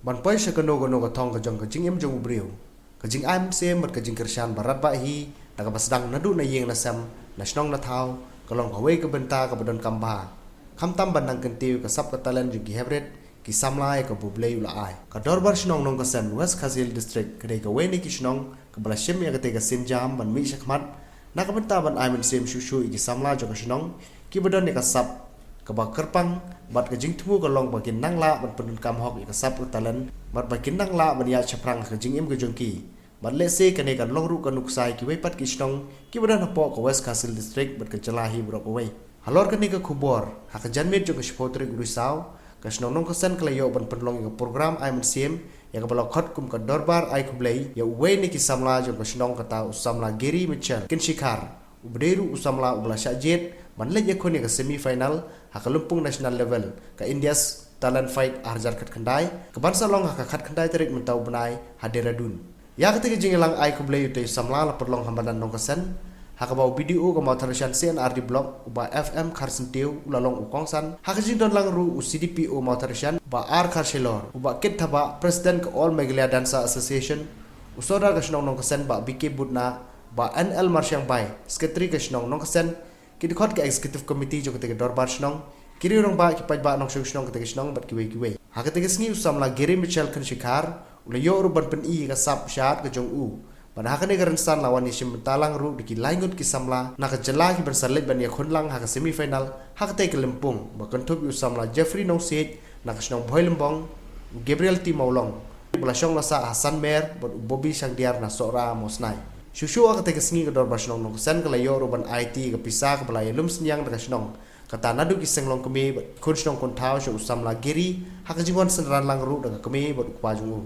ban pai se kono kono ka thong ka jong ka jing em jong briu ka jing am sem mat ka jing kersan barat ba hi na ka basdang nadu na yeng na sam na snong na thau ka long ka wei ka benta ka badon kamba kham tam ban nang kentiu ka sap ka talen ju gi hebret ki samlai ka bublei ula ai ka dorbar snong nong ka sen west khazil district ka dei ka wei ni ki snong ka bala shem ya ka te ka sinjam ban mi shakmat na ka benta ban ai men sem shushu ki samla jo ka snong ki badon ni ka sap ka ba kerpang bat ka jing thumu ka long ba kin nang la ban pun kam hok ka sap ka talen bat ba kin nang la ban ya chaprang ka jing em ka jong ki bat le se ka ne ka long ru ka nuksai ki wei pat ki snong ki badon po ka west khazil district bat ka jalahi bro ka wei halor ka ni ka khubor ha ka janmet jo ka shpotri guru saw ka snong nong ka sen ka yo ban penlong ka program ai men sem ya ka bala khot kum ka dorbar ai kublei ya wei ni ki samla jo ka snong ka ta usamla geri michel kin shikar ubderu usamla ubla shajet ban le ye khoni ka semi final ha ka lumpung national level ka india's talent fight arjar khat khandai ka ban salong ha ka khat khandai tarik mentau banai haderadun ya ka te jingelang ai kublei te samla la perlong hambanan nong ka sen hakabau video ko motorishan CNRD block uba FM Karsentiu ulalong ukongsan hakajing don lang ru CDPO motorishan ba R Karselor uba kit thaba president ko All Meghalaya Dansa Association usoda ka snong nong kasen ba BK Budna ba NL Marsyang Bai secretary ka snong nong kasen kidkhot ka executive committee jo ka dorbar snong kiri rong ba ki paj ba nong snong ka snong bat ki wei hakate sngi usamla Gary Mitchell kan shikar ulayo urban pen I ka sap shat ka jong u pada hakane garan san lawan ni sim talang ru diki laingut ki samla na ka jela ki bersalit ban ya khunlang ha ka semi final hakte ke lempung ba kontup yu samla Jeffrey no set na ka snong boy lembong Gabriel T Maulong bula syong la sa Hasan Mer bot Bobby Sangdiar na sora mosnai shushu akate ke sngi ka dor ba snong no sen ka layo ru ban IT ka pisa ka bala yelum senyang da ka snong kata nadu ki senglong kemi kun snong kun thau shu samla giri ha ka jingon senran lang ru da ka kemi bot kwa jungu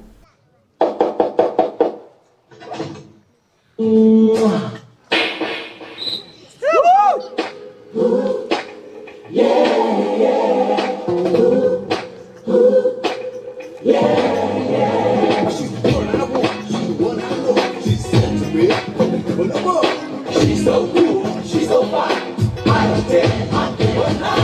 She's so cool, she's so fine. I don't care, I give her nine.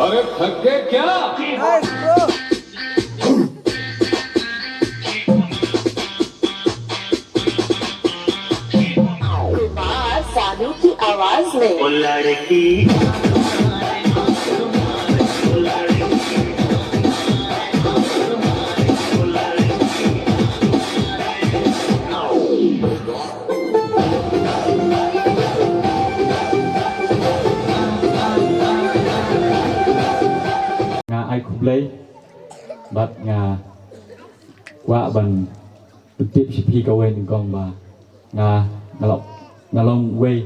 अरे थक गए क्या सानू की आवाज में लड़की ai khúc lấy bát ngà qua bằng trực tiếp khi câu quen con bà ngà ngà long quay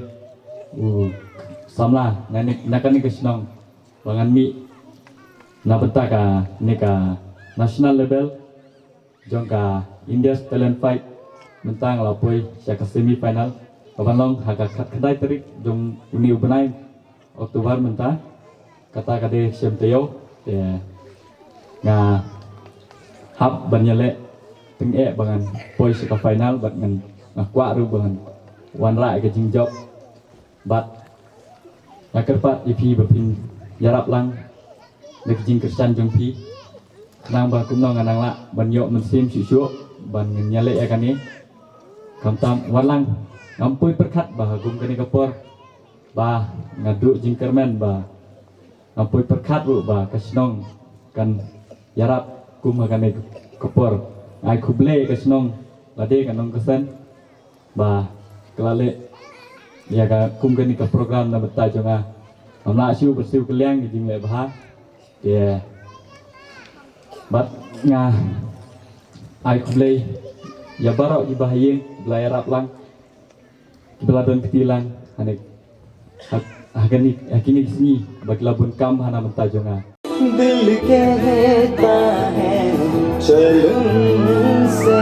samla nakan ni kesenong bangan mi na benta ka ni ka national level jong ka India's talent fight mentang lapoi sia ka semi final kawan long ha ka kadai terik jong uni ubenai Oktober menta kata kade semteo nga hap banyale teng bangan poi sia ka final bat ngan ngakwa ru bangan wan rai ka jingjok bat kerpat ipi bapin yarap lang nek jing kersan jong pi nang ba kum nong anang la ban yo men sim si syu ban nyale akan ni kam tam wan lang ngampui perkat bah gum kani kapor ba ngadu jingkermen ba ampoi perkat ru ba kasnong kan yarap kum kan kopor ai kuble kasnong lade kanong kesen ba kelale ya ka kum kan ka program na beta jonga amna siu bersiu keliang jing le bah ya bat nga ai kuble ya barok di bahayeng belayarap lang beladon ketilang anek hakini sini bagi labun kam hana mentajonga दिल कहता है चलो से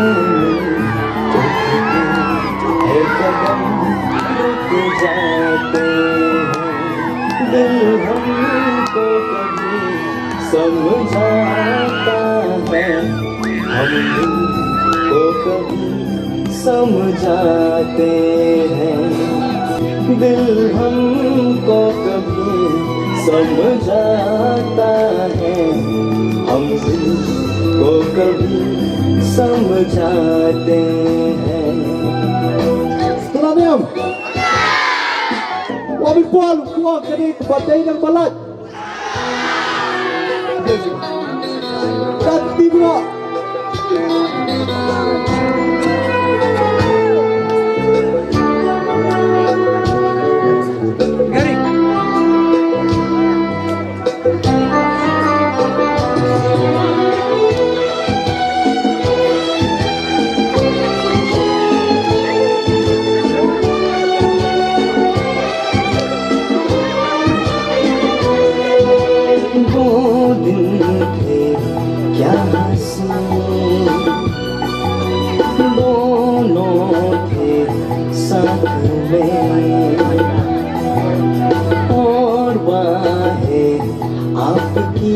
कदम रुक जाते हैं दिल हमको कभी समझाता है हम दिल को कभी समझाते हैं दिल हमको कभी समझाता है हम दिल को कभी समझाते हैं Setelah diam Wabik puan keluar dari kebatai yang balat Dan tiba और बाहें आपकी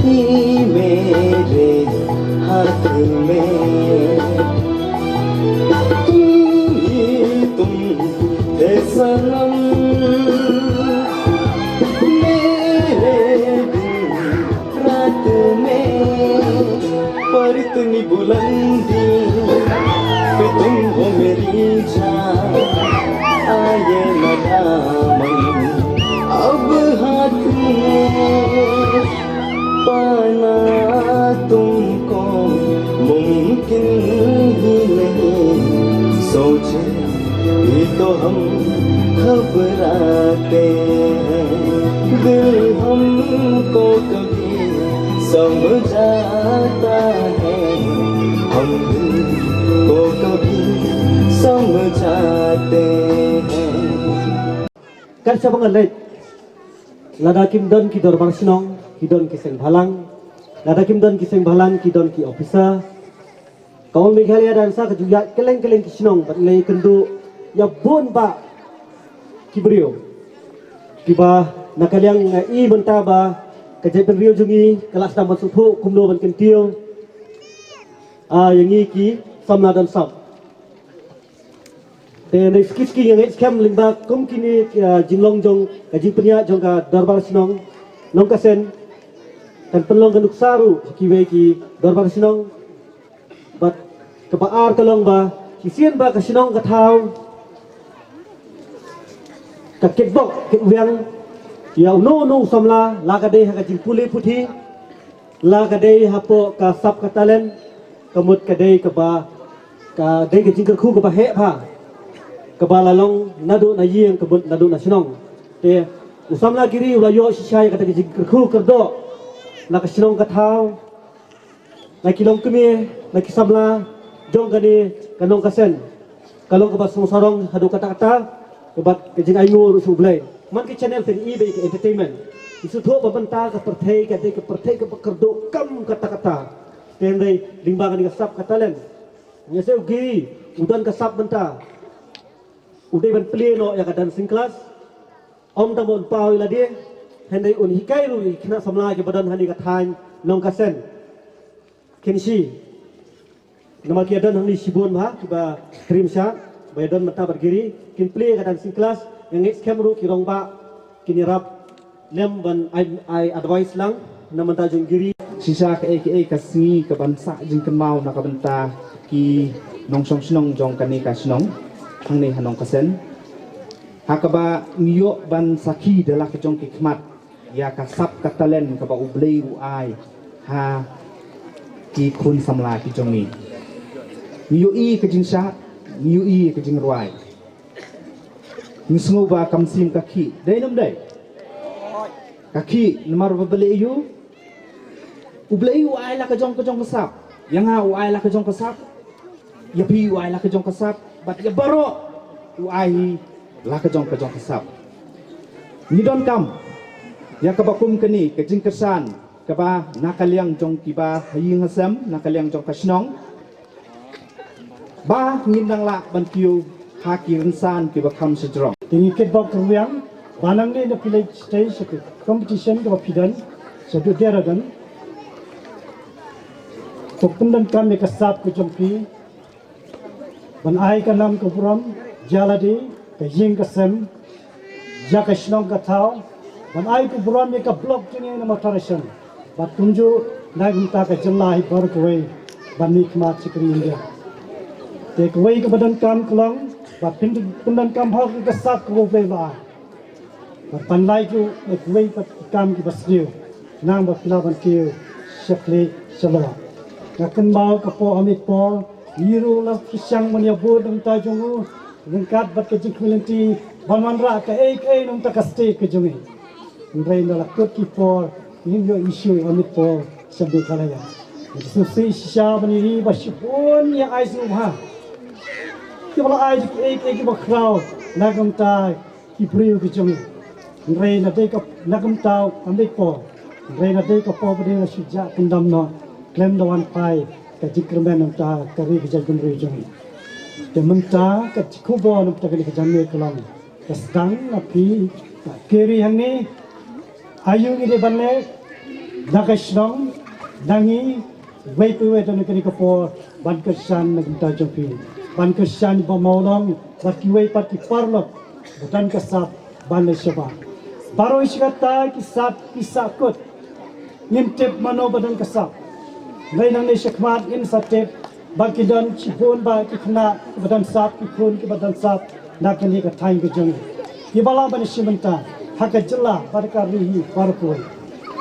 ही मेरे हाथ में तुम थे सनम मेरे दिन रात में पर इतनी बुलंदी पे तुम हो मेरी जान आए न दामन अब हाथ में पाना तुमको मुमकिन ही नहीं सोचे भी तो हम घबराते हैं दिल हमको कभी समझाता है हम दिल को कभी समझाते हैं kan sa mga late lada kim don ki dorbar sinong ki don ki seng bhalang lada kim don ki seng bhalang ki don ki officer kaum Meghalaya dan sa kajuya keleng keleng ki sinong bat lay kendu ya bon ba ki brio ki ba nakaliang i benta ba kajai pen rio jungi kelas tambah supu kumdo ban kentil yang ki samna dan sab dan skiski yang scam limba kum kini jinglong jong kajing penya jong ka darbar sinong long kasen dan penlong kanuk saru kiwe ki darbar sinong bat kebaar kalong ba kisien ba ka sinong ka thau ka kitbok kitwiang ya no samla lagade ha kajing puli puthi lagade hapo ka sap ka talen kamut kadai ka ba ka dai ka jing khu ka ba he pha kepala long nadu na yeng kebut nadu na sinong te usamla kiri ulayo sisai kata ke kerku kerdo na ke sinong kathau na kilong kemi na kisamla jong kani kanong kasen kalong kebat sarong hadu kata-kata kebat ke jing ayu rusu blai man ke channel ten e ke entertainment isu tho babanta ke perthai ke kerdo kam kata-kata ten dai limba kani ke sap katalen nyase ugi udan ke sap benta udah ban pleno ya ka dancing class om ta bon pau ila dia hendai un hikai ru kena samla ke badan hani ka than nong ka sen kenshi nama ki adan hani sibon ba ba trim sha badan mata berdiri kin play ka dancing class yang next camera ki rong ba kini rap lem ban I advice lang nama ta jonggiri sisa ke aka kasni ke bansa jing kemau nak benta ki nong song snong jong kani ka snong hang ni hanong kasen hakaba ngiyok ban saki dala kejong kikmat ya kasap katalen kaba ublei uai ha ki kun samla ki jong ni ngiyok i kejing shat ngiyok i kejing ruai ngisngo ba kamsim kaki dai nam dai kaki namar babele yu ublei uai la kejong kasap yang ha uai la kejong kasap ya pi uai la kejong kasap bat ya baro uai la kejong kasap ni don kam ya kabakum keni kejing kesan kaba nakaliang jong kiba haying hasam nakaliang jong kasnong ba ngindang la ban kiu ha ki rinsan kiba kam sejrong Tinggi kitbok kerwiang, banang ni na village stage competition ke pidan, satu dia ragan. Tukpundan kami kesap ke jompi, ban ai ke nam ke puram, jaladi, ke ying ke sem, jaka shnong ke tau, ban ai ke puram ni ke blok jenis nama tarashan, bat tunju naik minta ke jelahi bar kuai, ban nikmat sekali India. Te kuai ke badan kam kelang, bat pundan kam hok ke sap ke rupai ba bat pandai ku ek wei pat kam ki basdiu nang ba filaban ki shakli shalo ngakan mau ke po amit po yiru la pisang mania bod ng ta jongu ngkat bat ke jikulenti banwan ra ke ek nung ta kasti ke jongi ngrei na la kot ki po yo issue amit po sabi kalaya so si sha bani ba shipon ya aisu ha ki bala ai ki ba crowd nagam ta ki priu ki jong rei na de ka nagam ta amik po rei na de ka po bade na shija kundam no klem da wan pai ka jikrmen nam ta ka ri ki jagum ri jong te menta ka ku bo nam ta ka jamme kalam ka stang na pi keri hanni ayu ni de banne dagashnong dangi wei pu wei tan ka po ban ka san nagam ta jong pi ban kesan pemolong bagi wei pati parlok bukan kesap ban seba baru iskata kisap kisakut ngintip mano badan kesap lain nang sekmat in satep bagi dan cibun bagi kena badan sap ikun ke badan sap nak ni ke time ke jeng di bala ban simenta hak jela barka rihi parpoi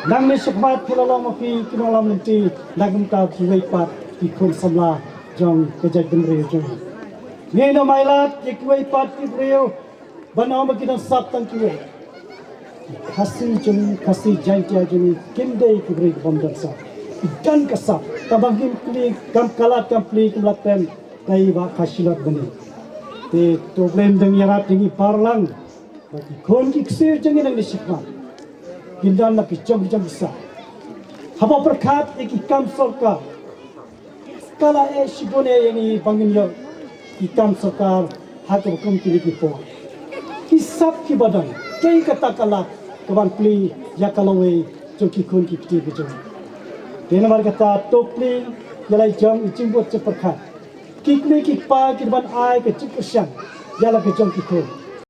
nang ni sekmat pulalong mapi kinolam nanti nagam ta ki wei pat ikun samla jong kejak demre jong ni no mailat ikwai pat ki brio banao makidan sap tang kiwe kasi jantia juni kinde ki brio bomdan sa ikan kasap tabangim kli kam kalat kam pli kumlaten kai ba khasilat bani te problem deng yarat tingi parlang bagi kon ki kse jangi nang disikma gindan na kicham bisa haba perkat iki kam sorka kala shibone yani bangin yo ikam सरकार हाथ हुकुम की po kisap ki badan kay katakala kaban pli yakalawe joki kun ki pti bi jong dena mar kata topli yalai jong ichimbot che perkhat kikne kikpa ki ban ai ke chiksan yala ke jong ki kun